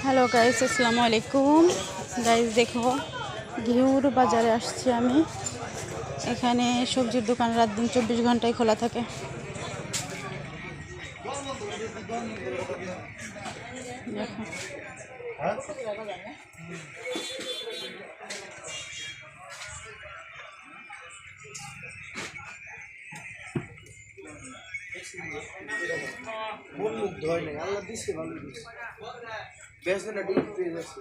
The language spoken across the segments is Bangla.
হ্যালো গাইস, আসসালামু আলাইকুম। গাইস দেখো, ঘিউর বাজারে আসছি আমি। এখানে সবজির দোকান রাত দিন 24 ঘন্টায় খোলা থাকে। দেখো মন মুগ্ধ হয় নাই, আল্লাহ দিচ্ছে ভালো দিচ্ছে। বেশ না ডিপ পেজ আছে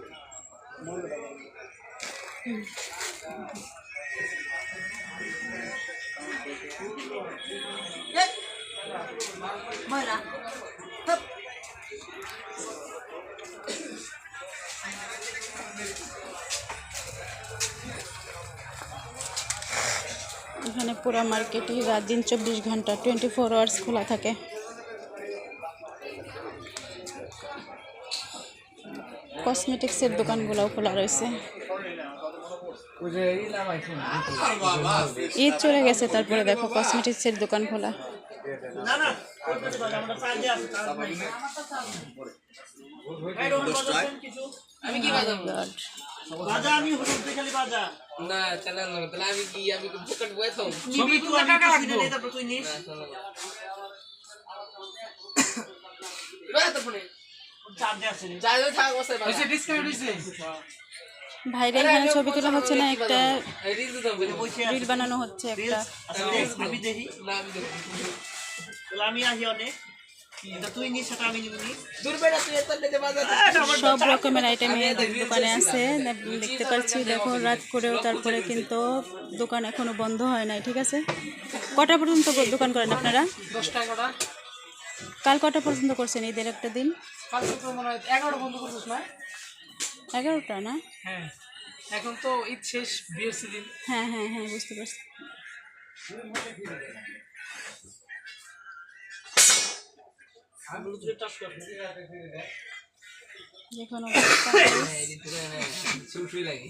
এখানে পুরো মার্কেটই রাত দিন 24 ঘন্টা 24 আওয়ার্স খোলা থাকে। কসমেটিক্সের দোকানগুলোও খোলা রয়েছে। ঈদ চলে গেছে, তারপরে দেখো কসমেটিক্সের দোকান খোলা। আমি কি বাজাবো বাজা, আমি হুজুর খালি বাজা না চালান না, তাহলে আমি পকেট বয়ে থাও ছবি তো আমি কিছু নেই, তারপর তুই নিস রয় তো ফোনে চার্জে আছে যাই যাই থাক বসে এসে ডিসকাউন্ট দিছে ভাইরে এখানে ছবি তোলা হচ্ছে না, একটা রিল দিতাম বলে রিল বানানো হচ্ছে একটা। আমি দেখি না আমি দেখো তাহলে আমি আহি অনেক এটা তুই নিস, সেটা আমি নিবি। দূর বেড়া তুই এত নিতে বাজার সব রকমের আইটেম দোকানে আছে, দেখতে পাচ্ছি। দেখো রাত করেও তারপরে কিন্তু দোকান এখনো বন্ধ হয় নাই, ঠিক আছে। কটা পর্যন্ত দোকান করেন আপনারা? 10 টাকাটা কাল কটা পর্যন্ত করছেন ঈদের একটা দিন? কাল তো মনে হয় 11টা বন্ধ করছিস না? 11টা না? হ্যাঁ, এখন তো ঈদ শেষ, বিয়ের সিজন। হ্যাঁ হ্যাঁ হ্যাঁ, বুঝতে পারছি। দেখুন সুটুই লাগে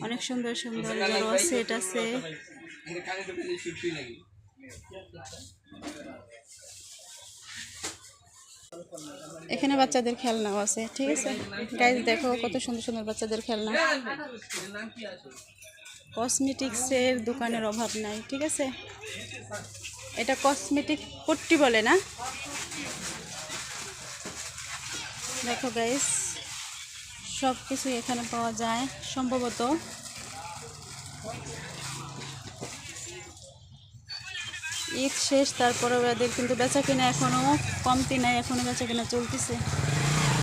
অনেক সুন্দর সুন্দর সেট আছে। এটা কানে ঢুকে সুটুই লাগে। এখানে বাচ্চাদের খেলনাও আছে, ঠিক আছে গাইস। দেখো কত সুন্দর সুন্দর বাচ্চাদের খেলনা। কসমেটিক্সের দোকানের অভাব নাই, ঠিক আছে। এটা কসমেটিক পট্টি বলে না? দেখো গাইস, সব কিছু এখানে পাওয়া যায় সম্ভবত। ঈদ শেষ, তারপরে ওদের কিন্তু বেচা কিনা এখনো কমতি নাই, এখনো বেচা কিনা চলতেছে।